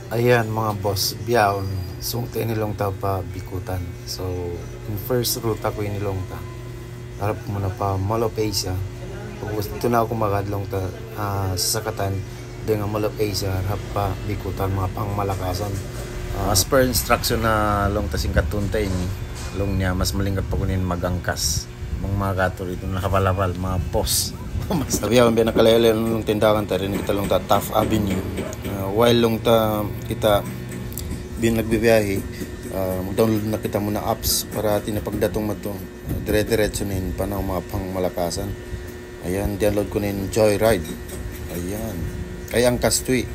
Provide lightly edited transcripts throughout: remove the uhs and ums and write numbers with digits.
Ayan mga boss, biyahon. Sungti nilong ta pa Bikutan. So, in first route ako inilong ta. Harap muna pa Malopecia. Pagkos dito na ako makadlong ta sasakatan. Dengan Malopecia, harap pa Bikutan, mga pangmalakasan. As per instruction na long ta singkat tuntay ni, long niya, mas malingkat pa kunin magangkas. Mga gato rito nakapalapal, mga boss. Sabi ako biya nakalayalan ng tindakan ta rin kita long ta Taft Avenue. While long ta kita bin nagbibiyahe, mag-download na kita muna apps para tinapagdatong mo to dire-diretso nin pa ng mga pangmalakasan. Ayan, download ko nin Joyride. Ayan, kaya ang kastui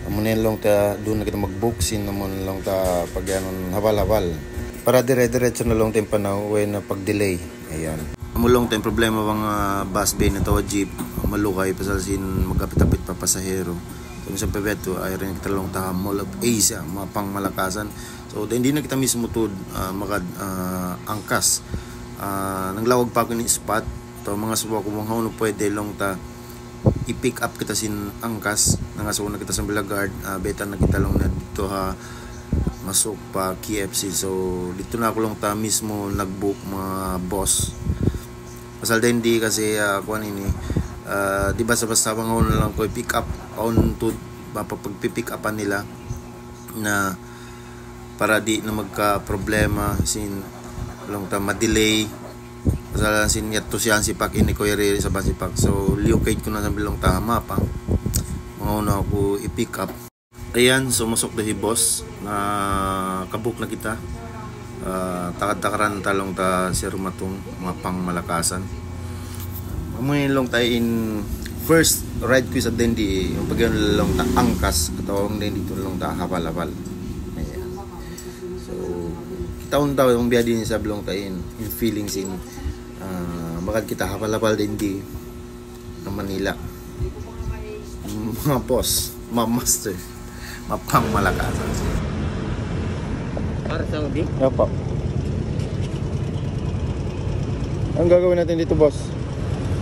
amunin long ta doon na kita mag-booksin naman long ta pag yanon habal-habal para dire-diretso na long time pa na when na pag-delay. Ayan, amulong tayong problema mga bus bay na tawa jeep malukay pasalsin magkapit-apit pa pasahero. So sa pebeto ay rin kita long ta Mall of Asia, mga pangmalakasan. So hindi na kita mismo to angkas. Nanglawag pa ako ni spot to mga suwa ko mong hawno pwede long ta i-pick up kita sin angkas nangaso na kita sa Bilagard. Beta na kita long na dito ha masuk pa KFC. So dito na ako lang ta mismo nagbook mga boss. Pasal din di kasi kuan ini di ba sa basta bang na lang ko i-pick up on to mapapagpipick upan nila na para di na magka problema sin long ta ma-delay pasal sin yato siya si pak ini ko yari sa basipak. So locate ko na sa bilong ta mapa mga una ako i-pick up. Ayan, sumusok dahi boss na kabook na kita. Takad-takaran talong ta si rumatong mga pangmalakasan. Amunin long tayo in first ride ko sa Dendi, yung pagyan long ta angkas atau ang Dendi to long ta hapal-hapal. Ayan. So taon daw yung biya din sa long tayo in feelings in bakit kita hapal-hapal Dendi ng Manila. Mga boss, mga master, mga pangmalakasan. Para sa ubi? Opo. Ang gagawin natin dito, boss?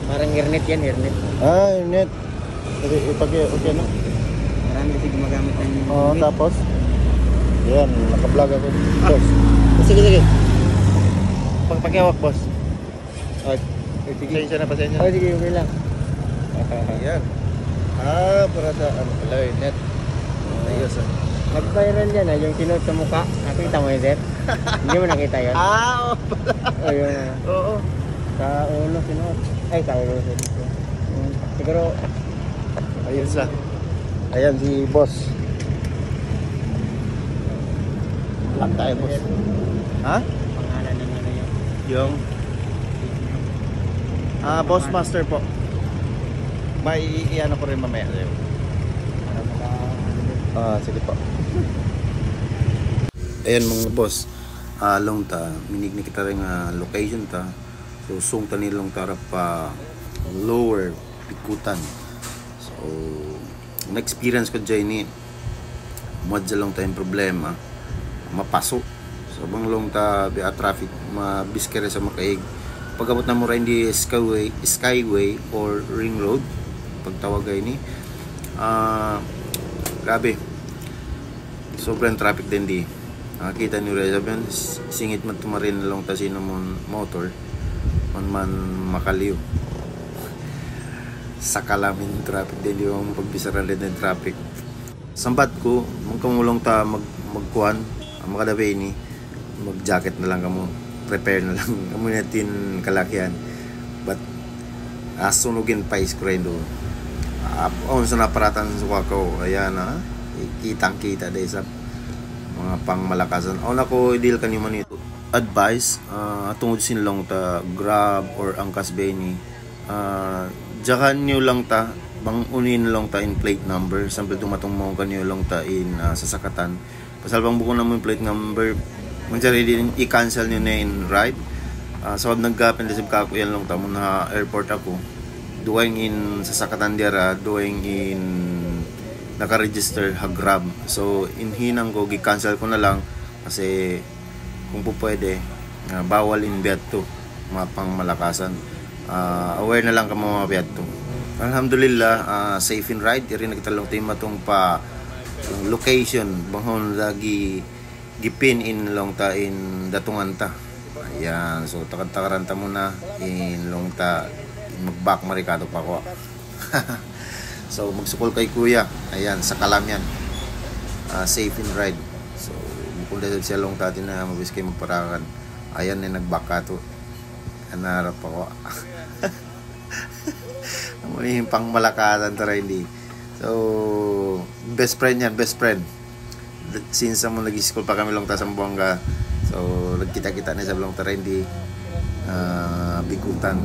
Parang hernet yan, hernet. Hernet. Kasi okay, no? Marami kasi gumagamit ng Oo, tapos? Yan, naka-vlog ako. Boss. Sige. Pagpakiawak, boss. Sige. Pasensya na. Sige, okay lang. Yan. Para sa pala, net. Ayos, Nag-viral yan yung sinuot sa mukha. Nakita mo yun, sir? Hindi mo nakita yun? Oo pala. O yun. Oo. Sa ulo sinuot. Ay, sa ulo sinuot. Siguro. Ayos na. Ayan si boss. Lang tayo, boss. Ha? Pangalan ng ano yun? Yung? Boss master po. May iano ko rin mamaya sa'yo. Sige po. Ayan mga boss, long ta minig ni kita rin location ta. So sung ta nilong tarap pa lower Bikutan. So na-experience ko dyan ni modja long tayong problema mapasok. So bang long ta biya traffic mabiskere sa makaig. Pagabot na mo rin di skyway or ring road pagtawag ay ni grabe sobrang traffic din di. Nakakita niyo rin sabihan singit man tumarin lang ta sinamon motor man makaliw sa kalamin traffic din di yung pagbisaran din ng traffic. Sambat ko mong kamulong ta magkuhan makadabi ni mag jacket na lang kamo, prepare na lang kamo natin kalakihan but sunugin pa screen do on sa naparatan sa wakaw. Ayan kitang kita dahil sa mga pangmalakasan. Ako ko deal kanyo man ito advice tungod sinlong ta Grab or angkas beni jakan nyo lang ta bang unin lang ta in plate number sample tumatong mo kanyo lang ta in sasakatan pasal bang buko na mo yung plate number mansari din i-cancel nyo na in ride. So naggapan desib ka ako yan lang ta muna airport ako doing in sasakatan dira doing in naka-register ha Grab. So inhinang ko gi-cancel ko na lang kasi kung po pwede bawal in biat to mga pangmalakasan. Aware na lang ka mga biat to. Alhamdulillah, safe in ride. Iri nagtalong tema tong pa ang location banghon lagi gipin in long ta in datungan ta. Ayan, so takad-takaranta muna in long ta mag-back marikado pa ko. So magsukol kay kuya. Ayan, sa kalam yan. Safe in ride. So bukod dahil siya long ta na mabis kay magparakan. Ayan na nag-back ka to. Anarap ako. Amunin pang malakasan tara hindi. So best friend yan, best friend. Since mo nag-school pa kami long ta sa Buanga. So nagkita-kita na sa long ta hindi bigutan.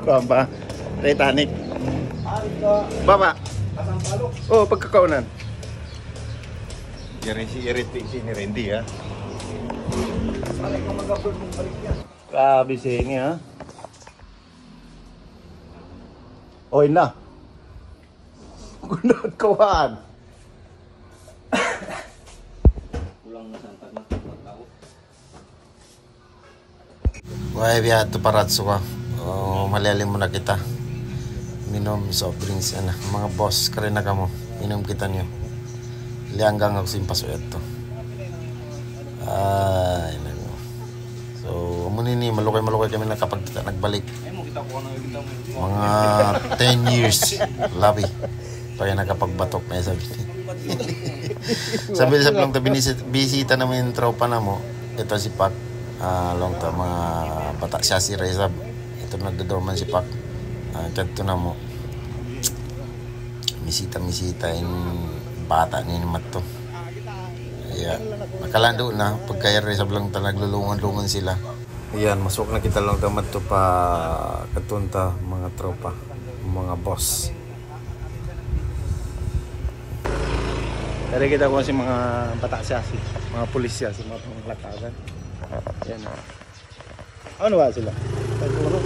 Baba, Titanic. Baba. Oh, pagkakaunan. Yan si ni Randy ha. Grabe siya ini ha. Oy na. Gunod kawan. Kulang na santag na tao. Why biya to paratso ka. Oh, malalim mo na kita. Minom soft drinks yan. Mga boss, kare na kamo. Minom kita niyo. Lianggang ako simpasuyat to. Ay, nago. So, munini malukay kami na kapag kita nagbalik. Mga 10 years. Labi. Kaya nakapagbatok na sabi. Sabi sa lang ta bisita namin yung tropa na mo. Ito si Pak. Long ta mga bata siya si Reza. Ito nagdodorman si Pak. Kadto na mo. Misita yung bata ni naman to. Ayan. Nakalando na. Pagkaya Reza lang ta naglulungan-lungan sila. Ayan. Masok na kita lang damat to pa katunta mga tropa. Mga boss. Dari kita ko si mga bata siya, mga pulis siya, mga panglakasan. Yan na. Ano ba sila? Pagpuro.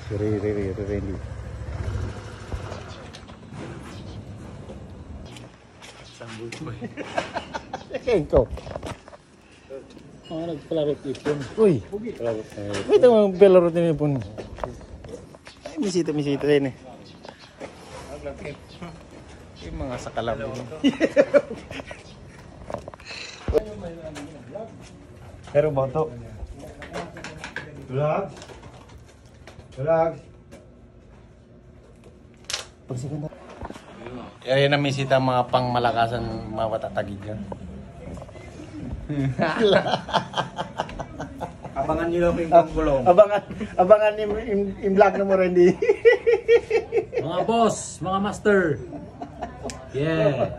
Ready. Sambul ko eh. Kaya ko. Nagpalarot ipon. Uy! Wait ang palarot na ipon. Ay, misita rin eh. Yung mga sakalam din. Pero boto. Vlog. Yan ang misita mga pangmalakasan mga matatagid yan. Abangan nyo lang yung gulong. Abangan yung vlog na mo rin di. Mga boss, mga master. Yeah.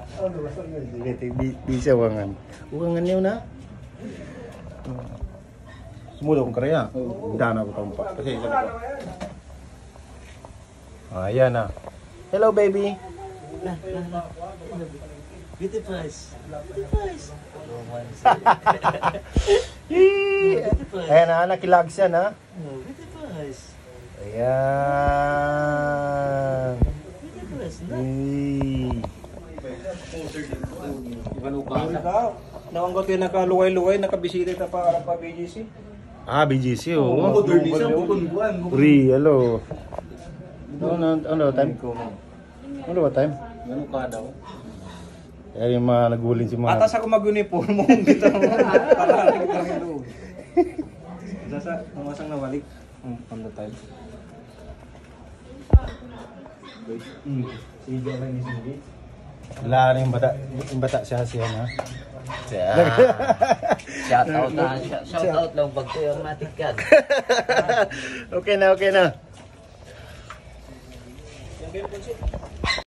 Bisa wangan. Wangan niyo na. Sumulo kong karya. Dana ko tampa. Kasi sabi ko. Ayan na. Hello baby. Beauty price. Ayan na, nakilag siya na. Beauty price. Ayan. Nawanggot kayo nakaluway-luway, nakabisita ta pa BGC. BGC oh. Hello. Ano time? Ano ba time? Ano ka daw? Kaya yung mga nagulin si mga... Atas ako mag-uniform mo kung kita mo. Para kita ng loob. Sasa, namasang nawalik. On the time. Sige lang ni Cindy. Wala rin yung bata siya na. Shout out lang pag kayo ang matikad. Okay na. Yung